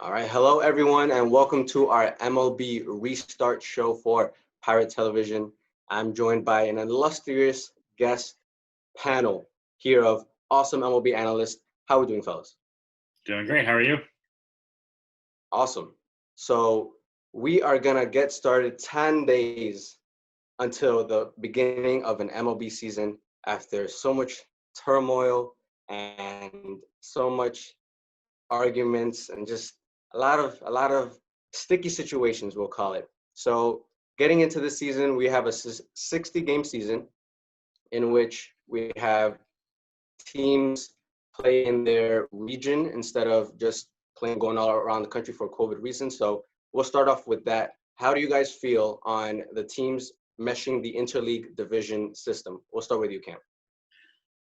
All right. Hello, everyone, and welcome to our MLB Restart show for Pirate Television. I'm joined by an illustrious guest panel here of awesome MLB analysts. How are we doing, fellas? Doing great. How are you? Awesome. So we are going to get started 10 days until the beginning of an MLB season after so much turmoil and so much arguments and just a lot of sticky situations, we'll call it. So getting into the season, we have a 60 game season in which we have teams play in their region instead of just playing going all around the country for COVID reasons. So we'll start off with that. How do you guys feel on the teams meshing the interleague division system? We'll start with you, Cam.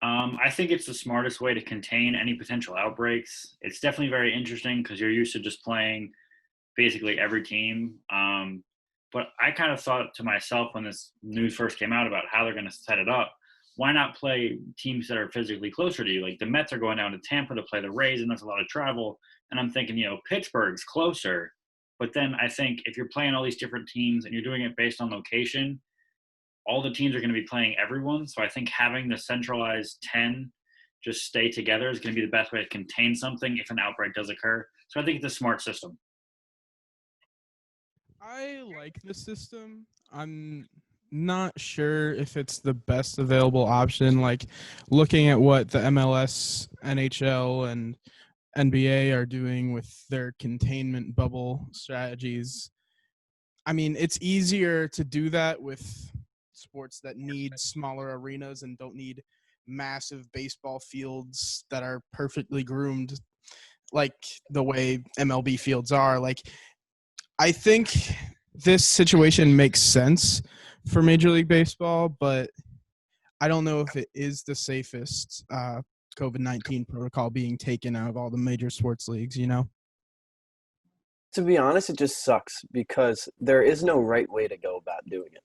I think it's the smartest way to contain any potential outbreaks. It's definitely very interesting because you're used to just playing basically every team. But I kind of thought to myself when this news first came out about how they're going to set it up, why not play teams that are physically closer to you? Like the Mets are going down to Tampa to play the Rays, and that's a lot of travel. And I'm thinking, Pittsburgh's closer. But then I think if you're playing all these different teams and you're doing it based on location, all the teams are going to be playing everyone. So I think having the centralized 10 just stay together is going to be the best way to contain something if an outbreak does occur. So I think it's a smart system. I like the system. I'm not sure if it's the best available option. Like looking at what the MLS, NHL, and NBA are doing with their containment bubble strategies. I mean, it's easier to do that with sports that need smaller arenas and don't need massive baseball fields that are perfectly groomed like the way MLB fields are. Like, I think this situation makes sense for Major League Baseball, but I don't know if it is the safest COVID-19 protocol being taken out of all the major sports leagues, To be honest, it just sucks because there is no right way to go about doing it.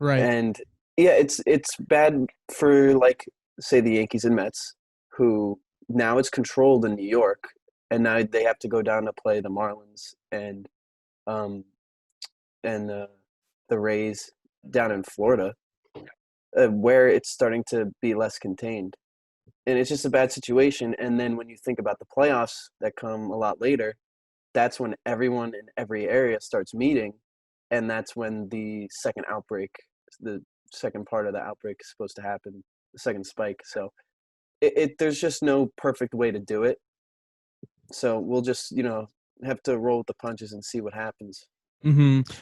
Right. And yeah, it's bad for like say the Yankees and Mets, who now it's controlled in New York, and now they have to go down to play the Marlins and um the Rays down in Florida, where it's starting to be less contained. And it's just a bad situation. And then when you think about the playoffs that come a lot later, that's when everyone in every area starts meeting, and that's when the second part of the outbreak is supposed to happen, the second spike. So there's just no perfect way to do it. So we'll just have to roll with the punches and see what happens.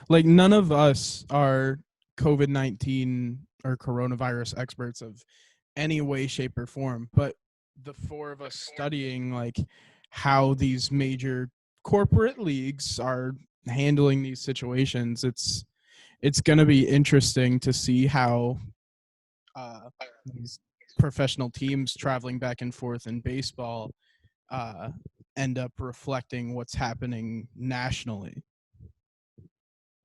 Like none of us are COVID-19 or coronavirus experts of any way, shape, or form, but the four of us studying like how these major corporate leagues are handling these situations, it's going to be interesting to see how these professional teams traveling back and forth in baseball end up reflecting what's happening nationally.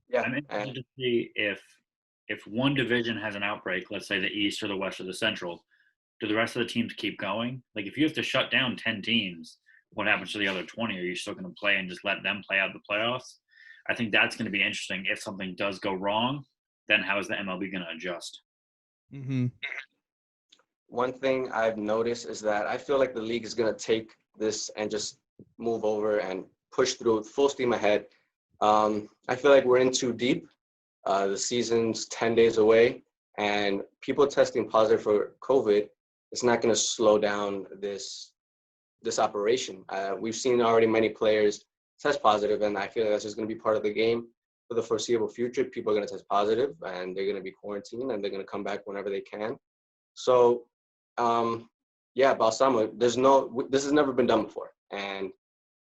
Yeah. I'm interested to see if one division has an outbreak, let's say the East or the West or the Central, do the rest of the teams keep going? Like if you have to shut down 10 teams, what happens to the other 20? Are you still going to play and just let them play out the playoffs? I think that's going to be interesting. If something does go wrong, then how is the MLB going to adjust? One thing I've noticed is that I feel like the league is going to take this and just move over and push through full steam ahead. I feel like we're in too deep. The season's 10 days away, and people testing positive for COVID, it's not going to slow down this operation. We've seen already many players test positive, and I feel like that's just going to be part of the game for the foreseeable future. People are going to test positive, and they're going to be quarantined, and they're going to come back whenever they can. So, yeah, Balsamo, this has never been done before, and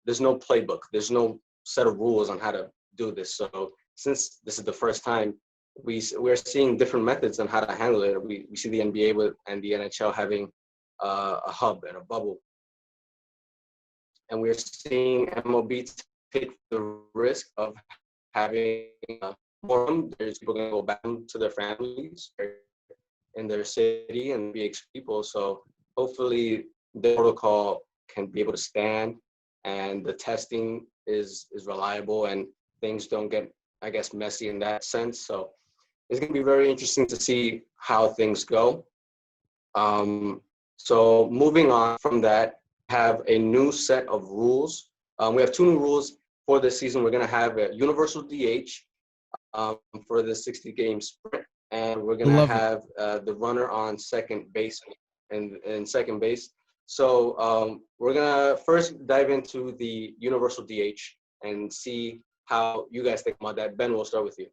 there's no playbook. There's no set of rules on how to do this. So since this is the first time, we're seeing different methods on how to handle it. We see the NBA and the NHL having a hub and a bubble. And we're seeing MLB take the risk of having more of them. There's people going to go back to their families in their city and be people. So hopefully the protocol can be able to stand and the testing is reliable and things don't get, I guess, messy in that sense. So it's going to be very interesting to see how things go. So moving on from that, have a new set of rules. We have 2 new rules for this season. We're going to have a universal DH for the 60-game sprint, and we're going to have the runner on second base and second base. So we're going to first dive into the universal DH and see how you guys think about that. Ben, we'll start with you.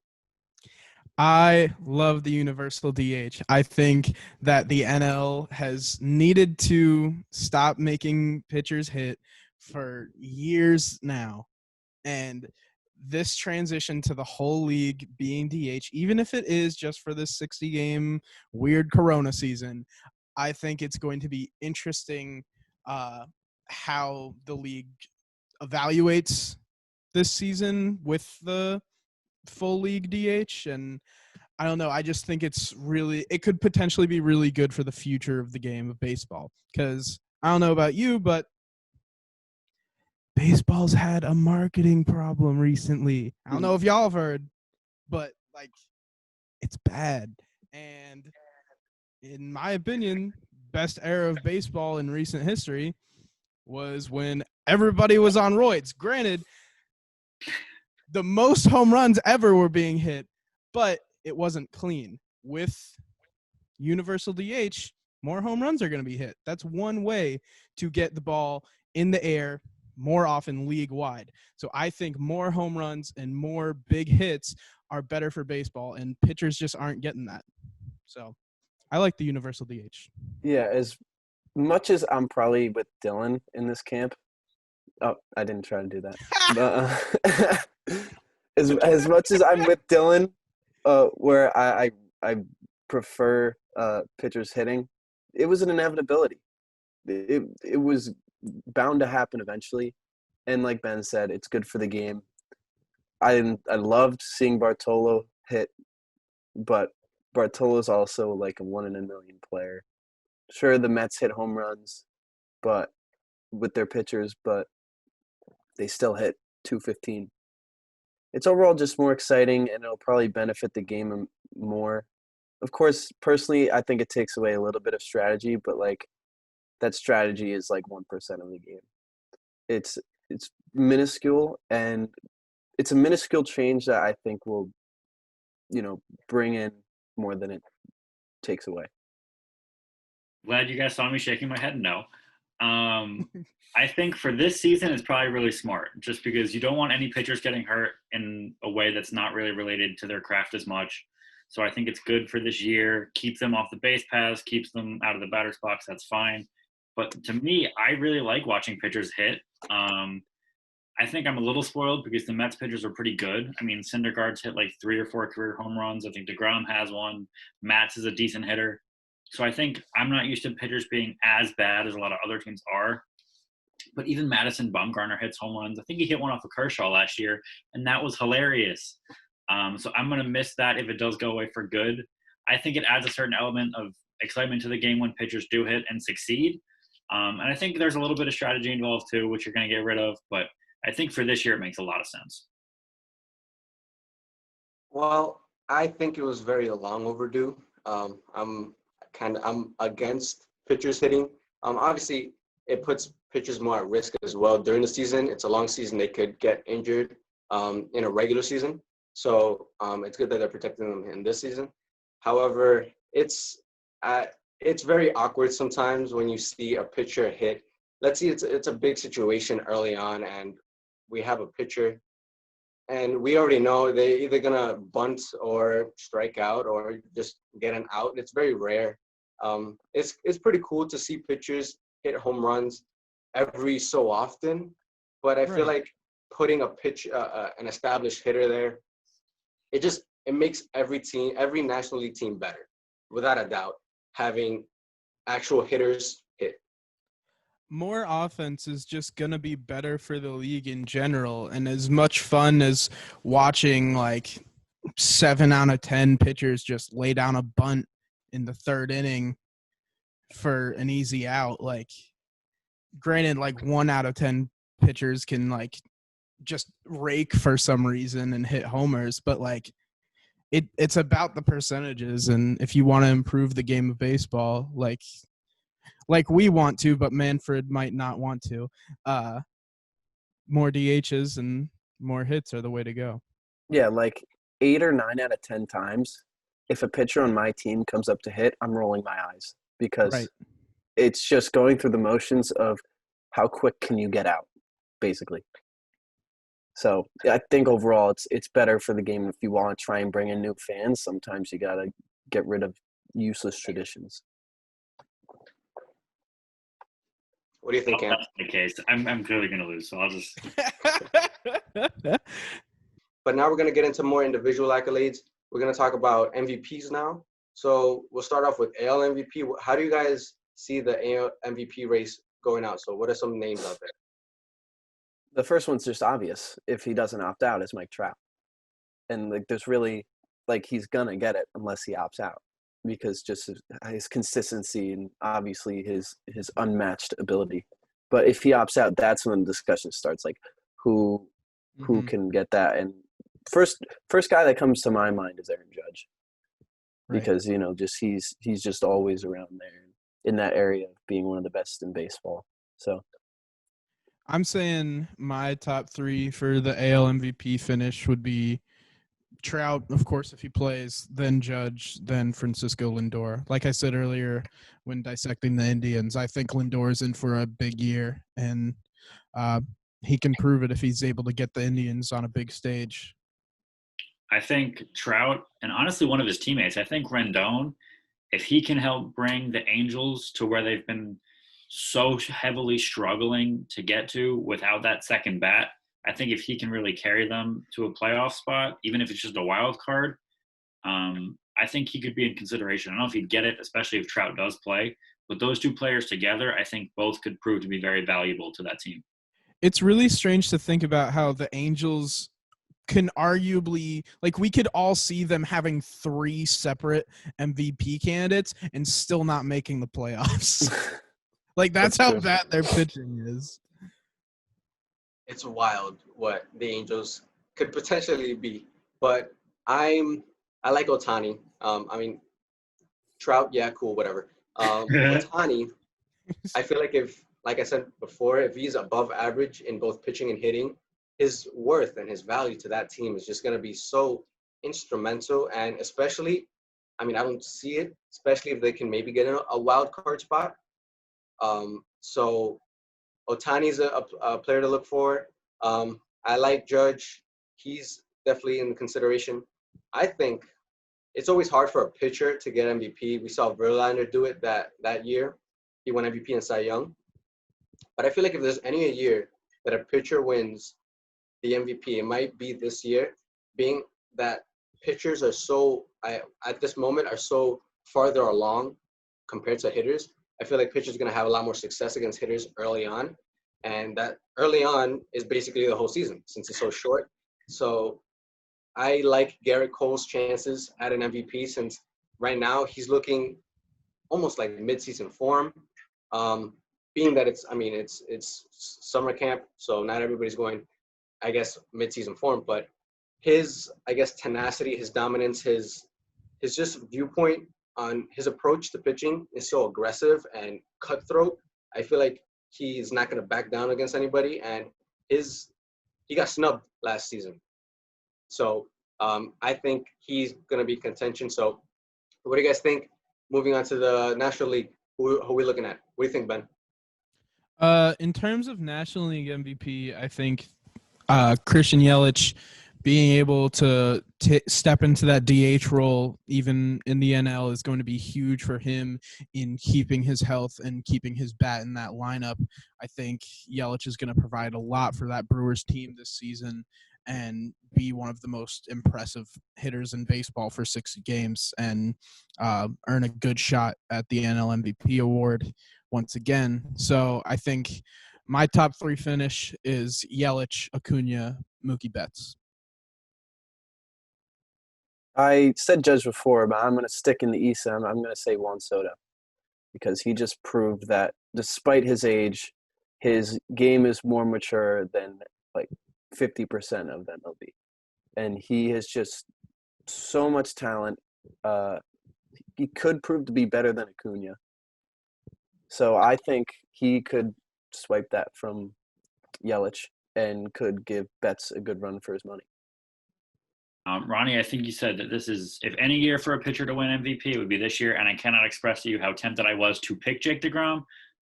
I love the universal DH. I think that the NL has needed to stop making pitchers hit for years now. And this transition to the whole league being DH, even if it is just for this 60-game weird Corona season, I think it's going to be interesting how the league evaluates this season with the full league DH. And I don't know, I just think it could potentially be really good for the future of the game of baseball, because I don't know about you, but baseball's had a marketing problem recently. I don't know if y'all have heard, but like, it's bad. And in my opinion, best era of baseball in recent history was when everybody was on roids. Granted, the most home runs ever were being hit, but it wasn't clean. With universal DH, more home runs are going to be hit. That's one way to get the ball in the air more often league-wide. So I think more home runs and more big hits are better for baseball, and pitchers just aren't getting that. So I like the universal DH. Yeah, as much as I'm probably with Dylan in this camp. Oh, I didn't try to do that. But, as much as I'm with Dylan, where I prefer pitchers hitting, it was an inevitability. It was bound to happen eventually, and like Ben said, it's good for the game. I loved seeing Bartolo hit, but Bartolo's also like a 1 in a million player. Sure, the Mets hit home runs, but with their pitchers, but they still hit 215. It's overall just more exciting, and it'll probably benefit the game more. Of course, personally, I think it takes away a little bit of strategy, but like that strategy is like 1% of the game. It's minuscule, and it's a minuscule change that I think will, bring in more than it takes away. Glad you guys saw me shaking my head no. I think for this season, it's probably really smart, just because you don't want any pitchers getting hurt in a way that's not really related to their craft as much. So I think it's good for this year. Keeps them off the base paths, keeps them out of the batter's box. That's fine. But to me, I really like watching pitchers hit. I think I'm a little spoiled because the Mets pitchers are pretty good. I mean, Syndergaard's hit like 3 or 4 career home runs. I think DeGrom has one. Matz is a decent hitter. So I think I'm not used to pitchers being as bad as a lot of other teams are. But even Madison Bumgarner hits home runs. I think he hit one off of Kershaw last year, and that was hilarious. So I'm going to miss that if it does go away for good. I think it adds a certain element of excitement to the game when pitchers do hit and succeed. And I think there's a little bit of strategy involved too, which you're going to get rid of. But I think for this year, it makes a lot of sense. Well, I think it was very long overdue. I'm against pitchers hitting. Obviously, it puts pitchers more at risk as well during the season. It's a long season; they could get injured in a regular season. So it's good that they're protecting them in this season. However, it's very awkward sometimes when you see a pitcher hit. Let's see, it's a big situation early on, and we have a pitcher, and we already know they're either gonna bunt or strike out or just get an out. It's very rare. It's pretty cool to see pitchers hit home runs every so often, but I feel like putting an established hitter there, it makes every National League team better, without a doubt, having actual hitters hit. More offense is just going to be better for the league in general. And as much fun as watching like 7 out of 10 pitchers just lay down a bunt in the 3rd inning for an easy out, like granted, like 1 out of 10 pitchers can like just rake for some reason and hit homers, but like it's about the percentages. And if you want to improve the game of baseball, like we want to, but Manfred might not want to, more DHs and more hits are the way to go. Yeah, like 8 or 9 out of 10 times, if a pitcher on my team comes up to hit, I'm rolling my eyes because Right. it's just going through the motions of how quick can you get out, basically. So I think overall it's better for the game if you want to try and bring in new fans. Sometimes you got to get rid of useless traditions. What do you think, If Cam? that's the case, I'm clearly going to lose, so I'll just. But now we're going to get into more individual accolades. We're going to talk about MVPs now. So we'll start off with AL MVP. How do you guys see the AL MVP race going out? So what are some names out there? The first one's just obvious. If he doesn't opt out, is Mike Trout. And like there's really like he's gonna get it unless he opts out because just his consistency and obviously his unmatched ability. But if he opts out, that's when the discussion starts. Like who can get that? And first guy that comes to my mind is Aaron Judge, because just he's just always around there in that area of being one of the best in baseball. So I'm saying my top 3 for the AL MVP finish would be Trout, of course, if he plays, then Judge, then Francisco Lindor. Like I said earlier when dissecting the Indians, I think Lindor's in for a big year, and he can prove it if he's able to get the Indians on a big stage. I think Trout, and honestly one of his teammates, I think Rendon, if he can help bring the Angels to where they've been so heavily struggling to get to without that second bat, I think if he can really carry them to a playoff spot, even if it's just a wild card, I think he could be in consideration. I don't know if he'd get it, especially if Trout does play. But those two players together, I think both could prove to be very valuable to that team. It's really strange to think about how the Angels can arguably, like, we could all see them having 3 separate MVP candidates and still not making the playoffs. Like, that's how bad their pitching is. It's wild what the Angels could potentially be. But I like Ohtani. I mean, Trout, yeah, cool, whatever. Ohtani, I feel like if, like I said before, if he's above average in both pitching and hitting, his worth and his value to that team is just going to be so instrumental. And especially, I mean, I don't see it, especially if they can maybe get in a wild card spot. So Ohtani's a player to look for. I like Judge. He's definitely in consideration. I think it's always hard for a pitcher to get MVP. We saw Verlander do it that year. He won MVP and Cy Young. But I feel like if there's any year that a pitcher wins the MVP, it might be this year, being that pitchers are so, at this moment, are so farther along compared to hitters. I feel like pitchers are going to have a lot more success against hitters early on. And that early on is basically the whole season since it's so short. So I like Garrett Cole's chances at an MVP since right now he's looking almost like midseason form. Being that it's summer camp, so not everybody's going, I guess, midseason form, but his, I guess, tenacity, his dominance, his just viewpoint on his approach to pitching is so aggressive and cutthroat. I feel like he's not going to back down against anybody, and he got snubbed last season. So I think he's going to be contention. So what do you guys think? Moving on to the National League, who are we looking at? What do you think, Ben? In terms of National League MVP, I think Christian Yelich being able to step into that DH role, even in the NL, is going to be huge for him in keeping his health and keeping his bat in that lineup. I think Yelich is going to provide a lot for that Brewers team this season and be one of the most impressive hitters in baseball for 60 games and earn a good shot at the NL MVP award once again. So I think my top 3 finish is Yelich, Acuna, Mookie Betts. I said Judge before, but I'm going to stick in the East. I'm going to say Juan Soto because he just proved that despite his age, his game is more mature than like 50% of MLB. And he has just so much talent. He could prove to be better than Acuna. So I think he could swipe that from Yelich and could give Betts a good run for his money. Ronnie, I think you said that this is, if any year for a pitcher to win MVP, it would be this year. And I cannot express to you how tempted I was to pick Jake DeGrom.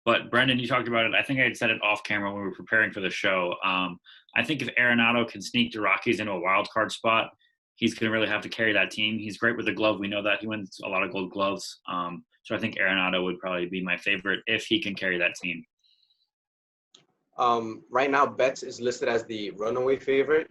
But Brendan, you talked about it. I think I had said it off camera when we were preparing for the show. I think if Arenado can sneak the Rockies into a wild card spot, he's going to really have to carry that team. He's great with the glove. We know that he wins a lot of gold gloves. So I think Arenado would probably be my favorite if he can carry that team. Right now, Betts is listed as the runaway favorite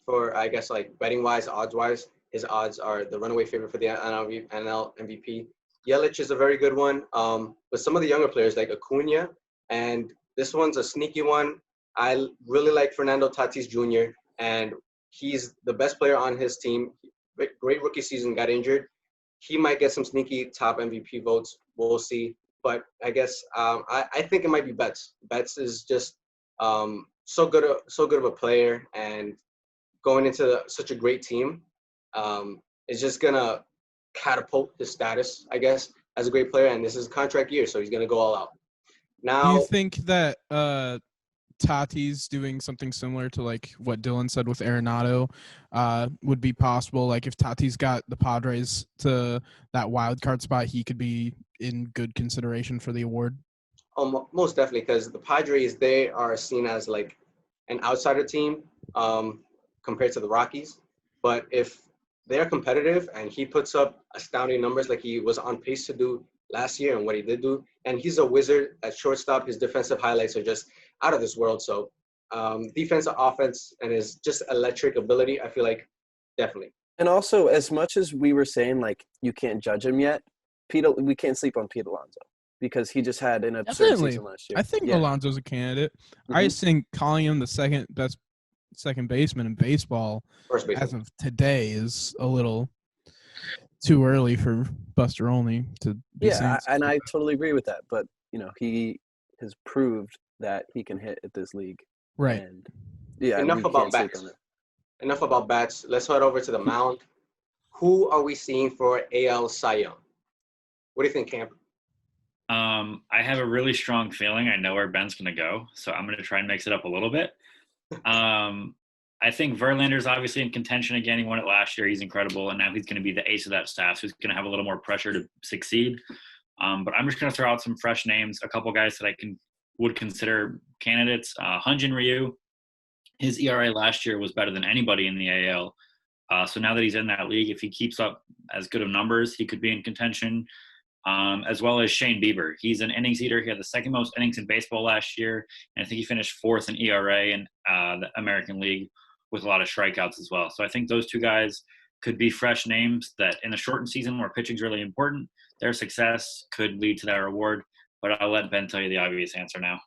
for, I guess, like betting-wise, odds-wise. His odds are the runaway favorite for the NL MVP. Yelich is a very good one. But some of the younger players like Acuna, and this one's a sneaky one. I really like Fernando Tatis Jr., and he's the best player on his team. Great rookie season, got injured. He might get some sneaky top MVP votes. We'll see. But I guess I think it might be Betts. Betts is just so good of a player, and going into such a great team is just gonna catapult his status, I guess, as a great player. And this is contract year, so he's gonna go all out. Now, Do you think that Tatis doing something similar to like what Dylan said with Arenado would be possible? Like if Tatis got the Padres to that wild card spot, he could be in good consideration for the award? most definitely, because the Padres, they are seen as like an outsider team compared to the Rockies. But if they're competitive and he puts up astounding numbers like he was on pace to do last year and what he did do, and he's a wizard at shortstop, his defensive highlights are just out of this world. So defense, offense, and his just electric ability, I feel like definitely. And also, as much as we were saying, like, you can't judge him yet, we can't sleep on Pete Alonso because he just had an absurd Definitely. season last year. I think Alonso's a candidate. I just think calling him the second best second baseman in baseball First baseman. as of today is a little too early for Buster Olney to be saying and I totally agree with that. But, you know, he has proved that he can hit at this league. right. And, yeah, Enough we about can't sleep bats. on it. Enough about bats. Let's head over to the mound. Who are we seeing for AL Cy Young? What do you think, Camp? I have a really strong feeling I know where Ben's going to go, so I'm going to try and mix it up a little bit. I think Verlander's obviously in contention again. He won it last year. He's incredible, and now he's going to be the ace of that staff, so he's going to have a little more pressure to succeed. But I'm just going to throw out some fresh names, a couple guys that I would consider candidates. Hyun-Jin Ryu, his ERA last year was better than anybody in the AL. So now that he's in that league, if he keeps up as good of numbers, he could be in contention. As well as Shane Bieber. He's an innings eater. He had the second most innings in baseball last year, and I think he finished fourth in ERA in the American League with a lot of strikeouts as well. So I think those two guys could be fresh names that in the shortened season where pitching is really important, their success could lead to that reward. But I'll let Ben tell you the obvious answer now.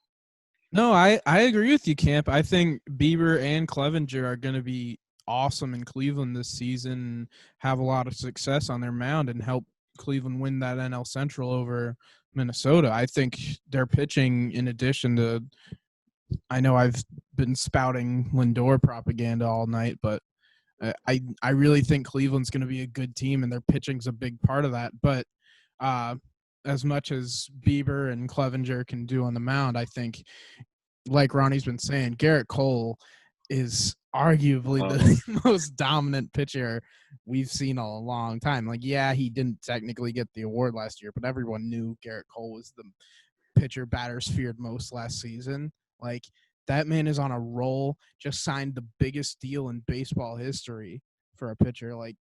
No, I agree with you, Camp. I think Bieber and Clevenger are going to be awesome in Cleveland this season, have a lot of success on their mound, and help Cleveland win that NL Central over Minnesota. I think their pitching, in addition to, I know I've been spouting Lindor propaganda all night, but I really think Cleveland's going to be a good team, and their pitching's a big part of that. But as much as Bieber and Clevenger can do on the mound, I think, like Ronnie's been saying, Garrett Cole is arguably the most dominant pitcher we've seen in a long time. Like, yeah, he didn't technically get the award last year, but everyone knew Garrett Cole was the pitcher batters feared most last season. Like, that man is on a roll, just signed the biggest deal in baseball history for a pitcher. Like,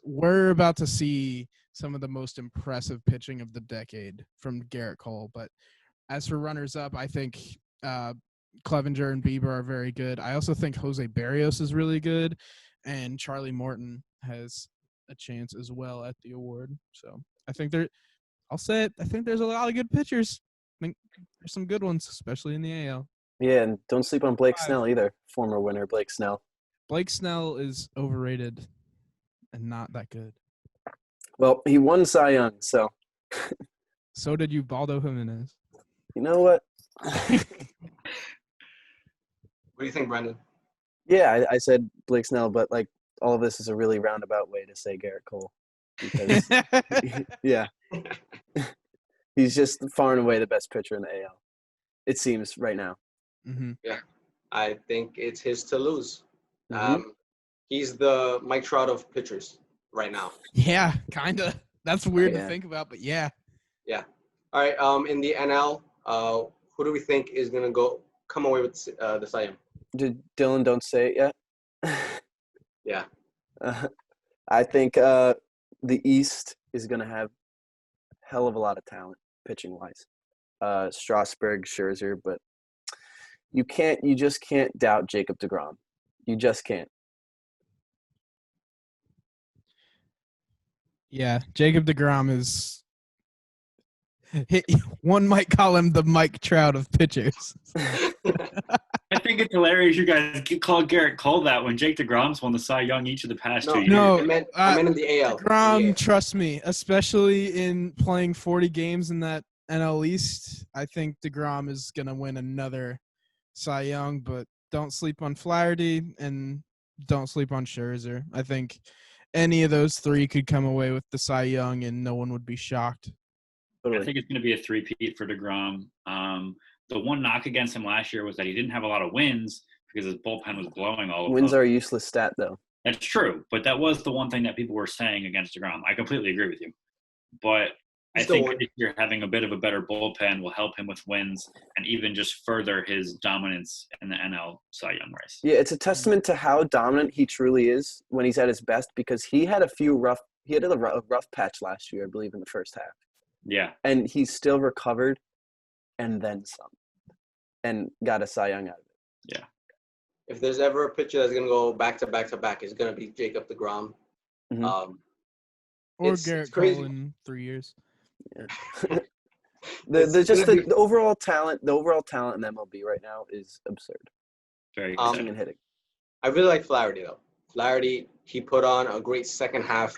we're about to see some of the most impressive pitching of the decade from Garrett Cole. But as for runners-up, I think Clevenger and Bieber are very good. I also think Jose Barrios is really good, and Charlie Morton has a chance as well at the award. So I think I think there's a lot of good pitchers. I think there's some good ones, especially in the AL. Yeah, and don't sleep on Blake Snell either, former winner Blake Snell. Blake Snell is overrated and not that good. Well, he won Cy Young, so. So did Ubaldo Jimenez. You know what? What do you think, Brendan? Yeah, I said Blake Snell, but like all of this is a really roundabout way to say Garrett Cole because yeah, he's just far and away the best pitcher in the AL. It seems right now. Mhm. Yeah, I think it's his to lose. Mhm. He's the Mike Trout of pitchers right now. Yeah, kind of. That's weird to Yeah. think about, but yeah. Yeah. All right. In the NL, who do we think is gonna come away with the Cy Young? Dylan, don't say it yet. Yeah. I think the East is going to have a hell of a lot of talent pitching wise. Strasburg, Scherzer, but you just can't doubt Jacob deGrom. You just can't. Yeah, Jacob deGrom is. One might call him the Mike Trout of pitchers. I think it's hilarious you guys call Garrett Cole that when Jake DeGrom's won the Cy Young each of the past 2 years. No, I meant in the AL. deGrom, trust me, especially in playing 40 games in that NL East, I think deGrom is going to win another Cy Young, but don't sleep on Flaherty and don't sleep on Scherzer. I think any of those three could come away with the Cy Young and no one would be shocked. I think it's going to be a three-peat for DeGrom. The one knock against him last year was that he didn't have a lot of wins because his bullpen was blowing all of them. Wins are a useless stat, though. That's true, but that was the one thing that people were saying against DeGrom. I completely agree with you. But I think this year having a bit of a better bullpen will help him with wins and even just further his dominance in the NL Cy Young race. Yeah, it's a testament to how dominant he truly is when he's at his best because he had a rough patch last year, I believe, in the first half. Yeah. And he's still recovered and then some and got a Cy Young out of it. Yeah. If there's ever a pitcher that's going to go back to back to back, it's going to be Jacob deGrom. Mhm. Or Garrett Cole in 3 years. Yeah. The overall talent in MLB right now is absurd. Very pitching and hitting. I really like Flaherty though. Flaherty, he put on a great second half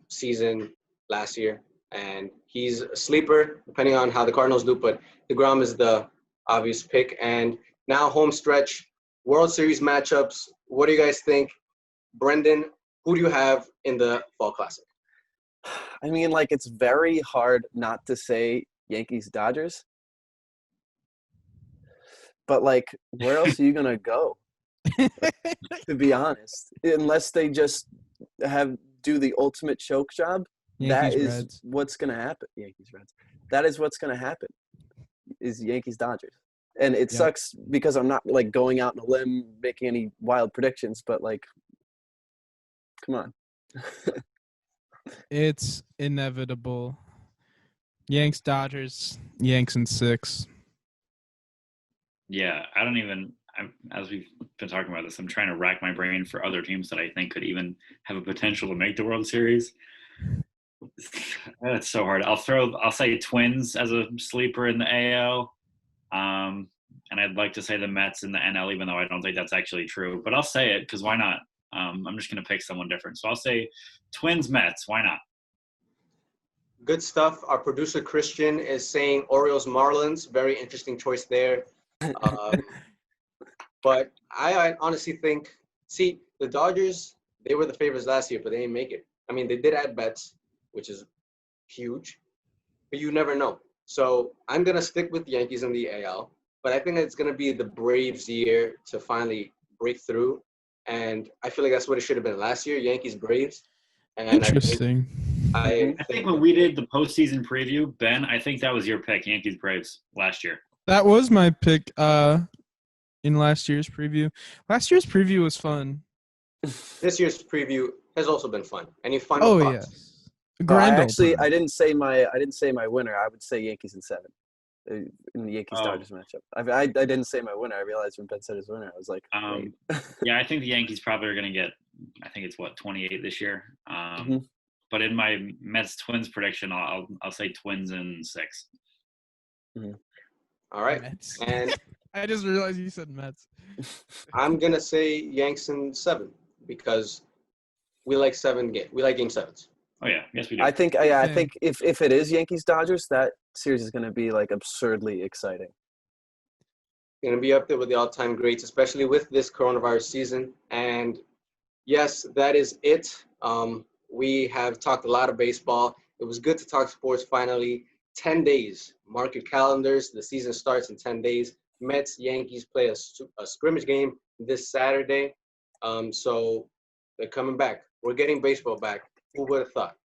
season last year, and he's a sleeper depending on how the Cardinals do. But deGrom is the obvious pick, and now home stretch, World Series matchups. What do you guys think, Brendan? Who do you have in the Fall Classic? I mean, like, it's very hard not to say Yankees-Dodgers. But, like, where else are you going to go, to be honest? Unless they just do the ultimate choke job, that is Reds. what's going to happen. Yankees-Reds. That is what's going to happen, is Yankees-Dodgers. And it sucks because I'm not, like, going out on a limb, making any wild predictions, but, like, come on. It's inevitable. Yanks, Dodgers, Yanks in 6. Yeah, as we've been talking about this, I'm trying to rack my brain for other teams that I think could even have a potential to make the World Series. It's so hard. I'll say Twins as a sleeper in the AL. And I'd like to say the Mets in the NL, even though I don't think that's actually true. But I'll say it because why not? I'm just going to pick someone different. So I'll say Twins, Mets. Why not? Good stuff. Our producer, Christian, is saying Orioles, Marlins. Very interesting choice there. But I honestly think, the Dodgers, they were the favorites last year, but they didn't make it. I mean, they did add Betts, which is huge, but you never know. So I'm going to stick with the Yankees in the AL, but I think it's going to be the Braves' year to finally break through. And I feel like that's what it should have been last year, Yankees-Braves. And Interesting. I think when we did the postseason preview, Ben, I think that was your pick, Yankees-Braves, last year. That was my pick in last year's preview. Last year's preview was fun. This year's preview has also been fun. Any final thoughts? Yes. Grand I didn't say my winner. I would say Yankees in 7 in the Yankees-Dodgers matchup. I didn't say my winner. I realized when Ben said his winner, I was like, wait. Yeah, I think the Yankees probably are going to get, I think it's 28 this year. But in my Mets-Twins prediction, I'll say Twins in 6. Mm-hmm. All right. Mets. And I just realized you said Mets. I'm going to say Yanks in 7 because we like 7 games. We like game 7s. Oh yeah, yes we do. I think if it is Yankees Dodgers, that series is going to be like absurdly exciting. Going to be up there with the all-time greats, especially with this coronavirus season. And yes, that is it. We have talked a lot of baseball. It was good to talk sports finally. 10 days. Mark your calendars. The season starts in 10 days. Mets, Yankees play a scrimmage game this Saturday. So they're coming back. We're getting baseball back. Who would have thought?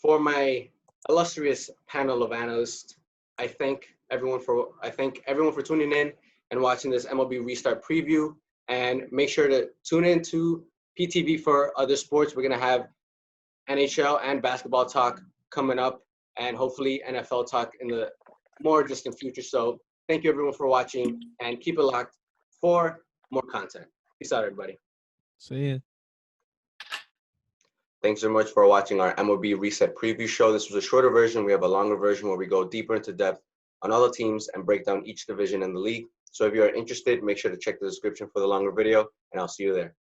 For my illustrious panel of analysts, I thank everyone for tuning in and watching this MLB Restart preview. And make sure to tune in to PTV for other sports. We're going to have NHL and basketball talk coming up, and hopefully NFL talk in the more distant future. So thank you, everyone, for watching, and keep it locked for more content. Peace out, everybody. See ya. Thanks so much for watching our MLB Reset preview show. This was a shorter version. We have a longer version where we go deeper into depth on all the teams and break down each division in the league. So if you are interested, make sure to check the description for the longer video, and I'll see you there.